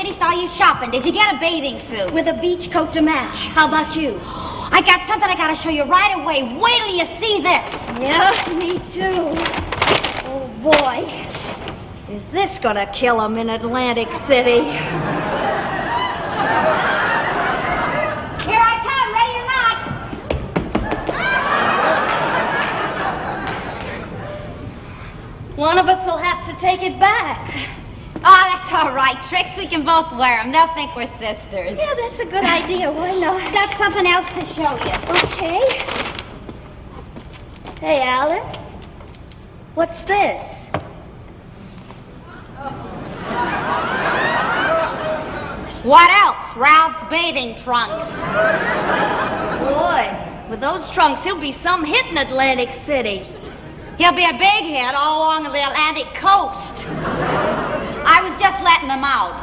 finished all your shopping? Did you get a bathing suit? With a beach coat to match. How about you? I got something I gotta show you right away. Wait till you see this. Yeah, me too. Oh, boy. Is this gonna kill him in Atlantic City? Here I come, ready or not. One of us will have to take it back. Oh, that's all right, Trix. We can both wear them. They'll think we're sisters. Yeah, that's a good idea. Why not? Got something else to show you. Okay. Hey, Alice. What's this? What else? Ralph's bathing trunks. Boy, with those trunks, he'll be some hit in Atlantic City. He'll be a big hit all along the Atlantic coast. I was just letting them out.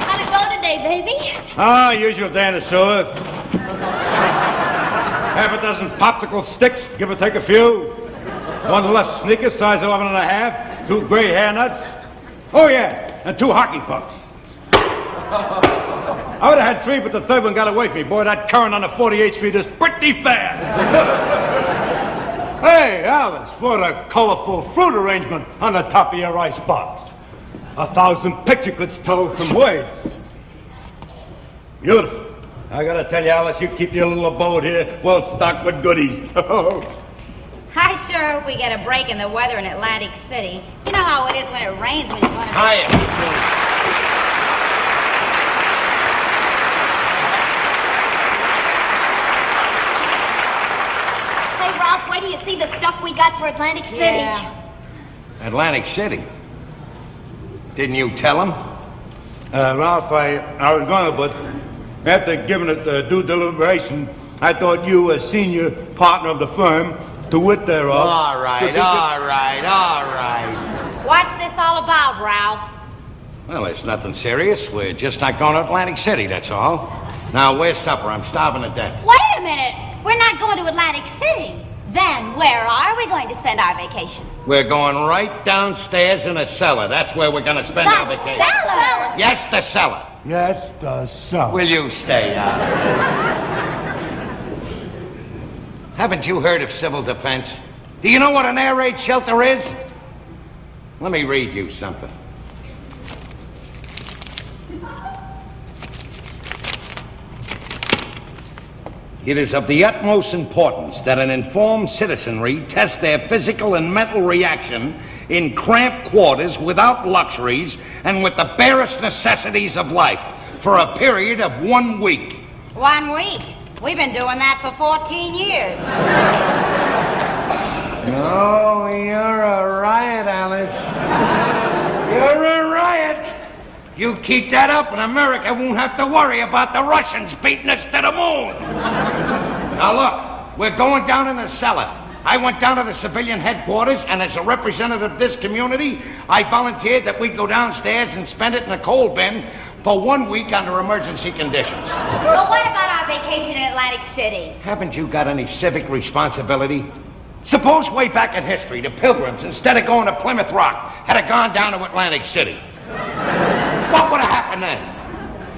How'd it go today, baby? Ah, usual dinosaur. Half a dozen popsicle sticks, give or take a few. One left sneaker, size 11 and a half. 2 gray hair nuts. Oh, yeah, and 2 hockey pucks. I would have had 3, but the third one got away from me. Boy, that current on the 48th Street is pretty fast. Hey, Alice, what a colorful fruit arrangement on the top of your ice box. 1,000 picture goods told from words. Beautiful. I gotta tell you, Alice, you keep your little abode here well stocked with goodies. I sure hope we get a break in the weather in Atlantic City. You know how it is when it rains when you're going to... Hiya. Hey, Ralph, wait till you see the stuff we got for Atlantic City. Yeah. Atlantic City? Didn't you tell him? Ralph, I was gonna, but after giving it due deliberation, I thought you, as senior partner of the firm, to wit thereof... All right. What's this all about, Ralph? Well, it's nothing serious. We're just not going to Atlantic City, that's all. Now, where's supper? I'm starving to death. Wait a minute. We're not going to Atlantic City. Then where are we going to spend our vacation? We're going right downstairs in the cellar. That's where we're going to spend our vacation. Cellar? Yes, the cellar. Yes, the cellar. Will you stay out of this? Haven't you heard of civil defense? Do you know what an air raid shelter is? Let me read you something. It is of the utmost importance that an informed citizenry test their physical and mental reaction in cramped quarters without luxuries and with the barest necessities of life for a period of 1 week. 1 week? We've been doing that for 14 years. Oh, you're a riot, Alice. You're a riot. You keep that up and America won't have to worry about the Russians beating us to the moon. Now look, we're going down in the cellar. I went down to the civilian headquarters, and as a representative of this community, I volunteered that we'd go downstairs and spend it in a coal bin for 1 week under emergency conditions. But what about our vacation in Atlantic City? Haven't you got any civic responsibility? Suppose way back in history, the Pilgrims, instead of going to Plymouth Rock, had gone down to Atlantic City. What would have happened then?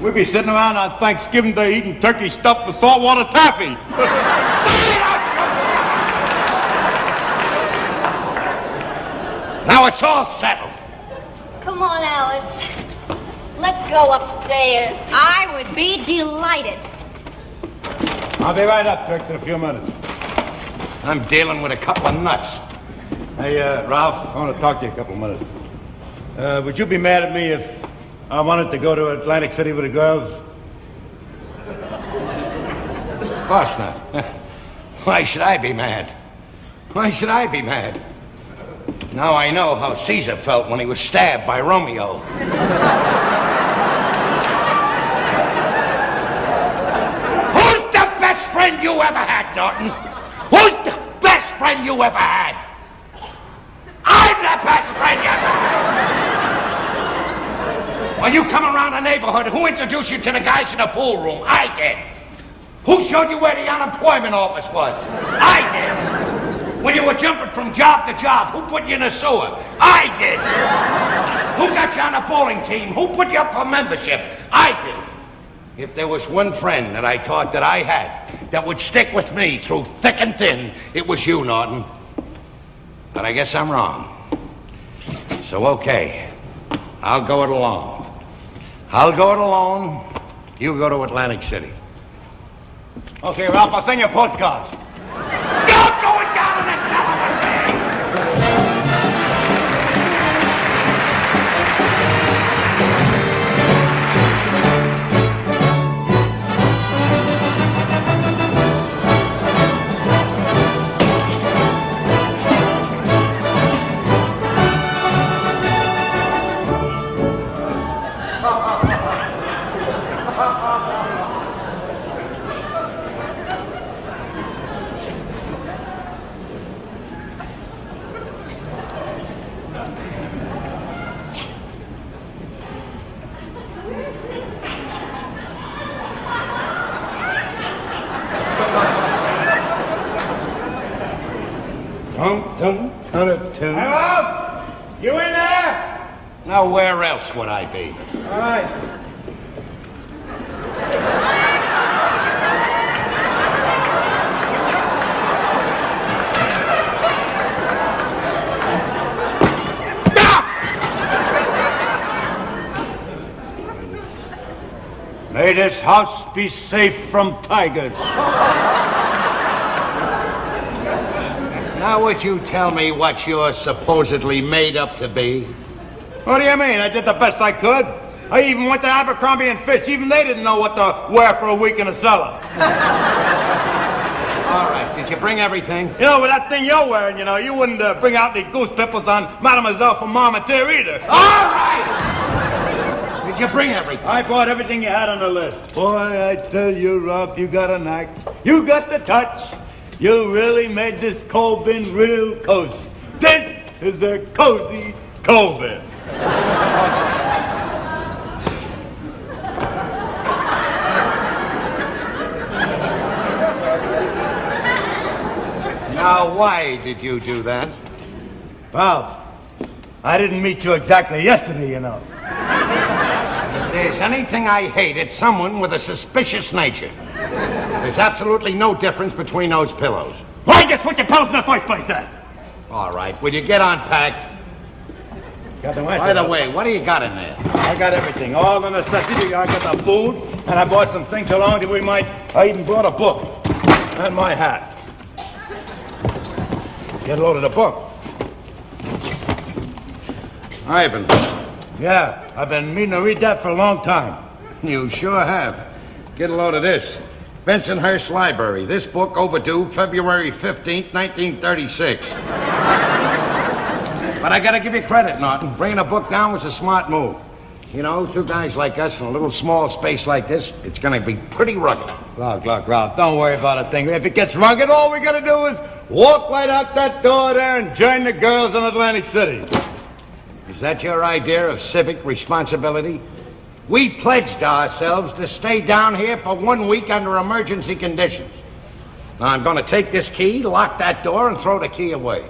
We'd be sitting around on Thanksgiving Day eating turkey stuffed with saltwater taffy. Now it's all settled. Come on, Alice. Let's go upstairs. I would be delighted. I'll be right up, Trix, in a few minutes. I'm dealing with a couple of nuts. Hey, Ralph, I want to talk to you a couple of minutes. Would you be mad at me if I wanted to go to Atlantic City with the girls? Of course not. Why should I be mad? Why should I be mad? Now I know how Caesar felt when he was stabbed by Romeo. Who's the best friend you ever had, Norton? Who's the best friend you ever had? best friend you got. When you come around the neighborhood, who introduced you to the guys in the pool room? I did. Who showed you where the unemployment office was? I did. When you were jumping from job to job, who put you in the sewer? I did. Who got you on the bowling team? Who put you up for membership? I did. If there was one friend that I thought that I had that would stick with me through thick and thin, it was you, Norton. But I guess I'm wrong. So, okay, I'll go it alone. I'll go it alone. You go to Atlantic City. Okay, Ralph, I'll send you postcards. You're going down in the cellar with me! Hey, Ralph! You in there? Now, where else would I be? All right. May this house be safe from tigers. Now, would you tell me what you're supposedly made up to be? What do you mean? I did the best I could. I even went to Abercrombie and Fitch. Even they didn't know what to wear for a week in a cellar. All right, did you bring everything? You know, with that thing you're wearing, you wouldn't bring out the goose pimples on Mademoiselle from Marmottiere either. All right! Did you bring everything? I brought everything you had on the list. Boy, I tell you, Ralph, you got a knack. You got the touch. You really made this coal bin real cozy. This is a cozy coal bin. Now, why did you do that? Ralph, I didn't meet you exactly yesterday, If there's anything I hate, it's someone with a suspicious nature. There's absolutely no difference between those pillows. Why just put your pillows in the first place, then? All right, will you get unpacked? Got the By the way, what do you got in there? I got everything, all the necessities. I got the food, and I bought some things along that we might. I even brought a book and my hat. Get a load of the book. Ivan. Yeah, I've been meaning to read that for a long time. You sure have. Get a load of this. Bensonhurst Library. This book overdue February 15th, 1936. But I gotta give you credit, Norton. Bringing a book down was a smart move. You know, two guys like us in a little small space like this, it's gonna be pretty rugged. Look, Ralph, don't worry about a thing. If it gets rugged, all we gotta do is walk right out that door there and join the girls in Atlantic City. Is that your idea of civic responsibility? We pledged ourselves to stay down here for 1 week under emergency conditions. Now I'm gonna take this key, lock that door, and throw the key away.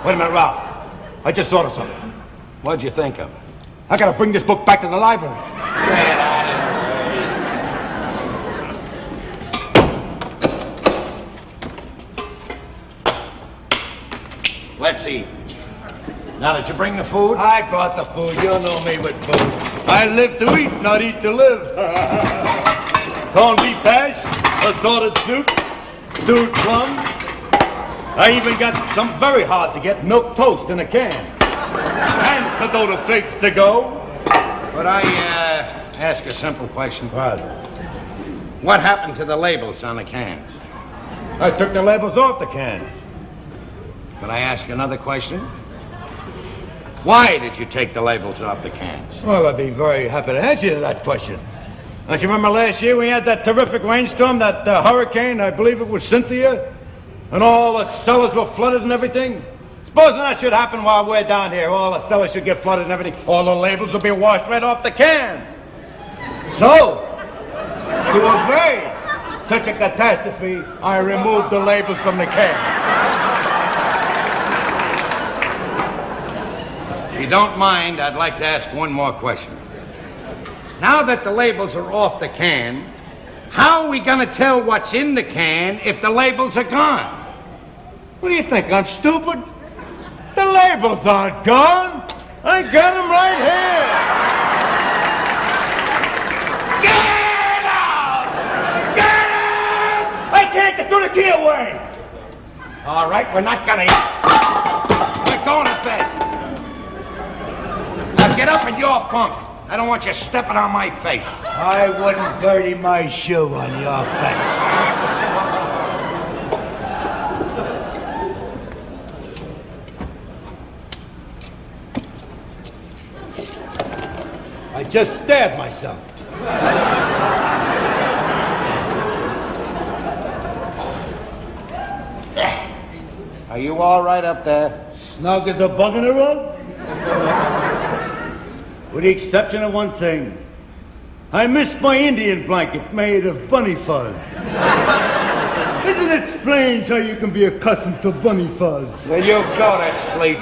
Wait a minute, Ralph. I just thought of something. What'd you think of? I gotta bring this book back to the library. Let's eat. Now, did you bring the food? I brought the food. You know me with food. I live to eat, not eat to live. Corned beef hash, assorted soup, stewed plums. I even got some very hard to get milk toast in a can. And potato flakes to go. But I ask a simple question? What? What happened to the labels on the cans? I took the labels off the cans. But I ask another question? Why did you take the labels off the cans? Well, I'd be very happy to answer you to that question. Don't you remember last year we had that terrific rainstorm, that hurricane, I believe it was Cynthia, and all the cellars were flooded and everything? Supposing that should happen while we're down here, all the cellars should get flooded and everything. All the labels will be washed right off the can. So, to avoid such a catastrophe, I removed the labels from the can. If you don't mind, I'd like to ask one more question. Now that the labels are off the can, how are we going to tell what's in the can if the labels are gone? What do you think, I'm stupid? The labels aren't gone. I got them right here. Get out! Get out! I can't get through the key away. All right, we're not going to eat. We're going to bed. Now get up in your bunk. I don't want you stepping on my face. I wouldn't dirty my shoe on your face. I just stabbed myself. Are you all right up there? Snug as a bug in a rug? With the exception of one thing. I missed my Indian blanket made of bunny fuzz. Isn't it strange how you can be accustomed to bunny fuzz? Will you go to sleep?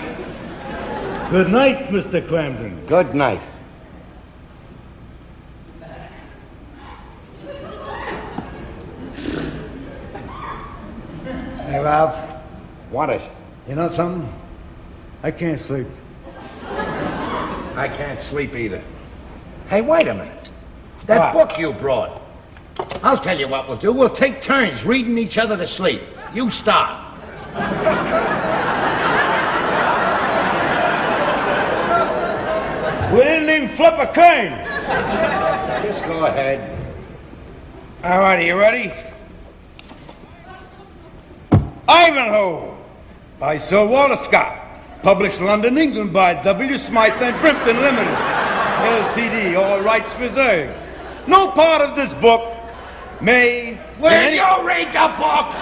Good night, Mr. Cramden. Good night. Hey, Ralph. What is it? You know something? I can't sleep. I can't sleep either. Hey, wait a minute. That book you brought. I'll tell you what we'll do. We'll take turns reading each other to sleep. You start. We didn't even flip a coin. Just go ahead. All right, are you ready? Ivanhoe by Sir Walter Scott. Published London, England by W. Smythe and Brimpton Limited. Ltd. All rights reserved. No part of this book may... Will you read the book?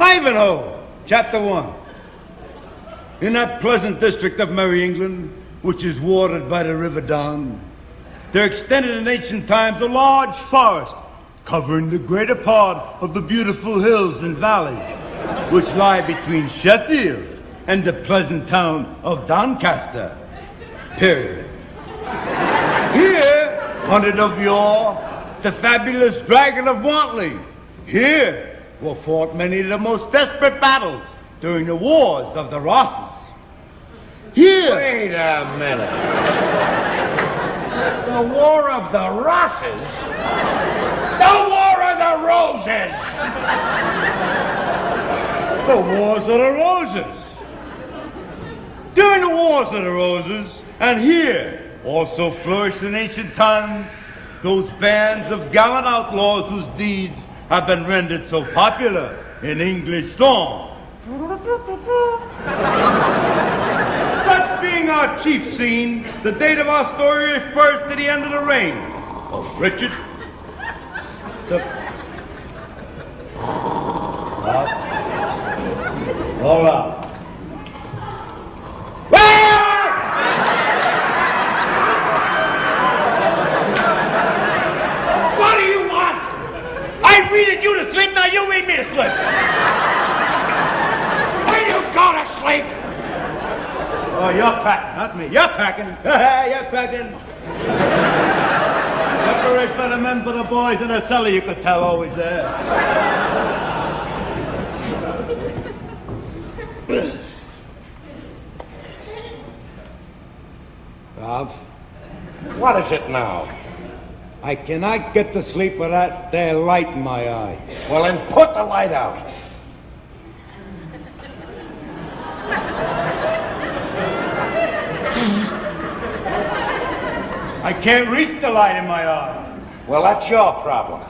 Ivanhoe, Chapter 1. In that pleasant district of Merry England, which is watered by the River Don, there extended in ancient times a large forest covering the greater part of the beautiful hills and valleys which lie between Sheffield and the pleasant town of Doncaster. Period. Here hunted of yore the fabulous dragon of Wantley. Here were fought many of the most desperate battles during the wars of the Rosses. Here... Wait a minute. The War of the Rosses? The War of the Roses! The Wars of the Roses. During the Wars of the Roses, and here also flourished in ancient times those bands of gallant outlaws whose deeds have been rendered so popular in English song. Such being our chief scene, the date of our story refers to the end of the reign of Richard the... All right. What do you want? I readed you to sleep, now you read me to sleep. Will you go to sleep? Oh, you're packing, not me. You're packing. You're packing. Separate for the men for the boys in the cellar, you could tell always there. Ralph, What is it now? I cannot get to sleep with that there light in my eye. Well, then put the light out. I can't reach the light in my eye. Well, that's your problem.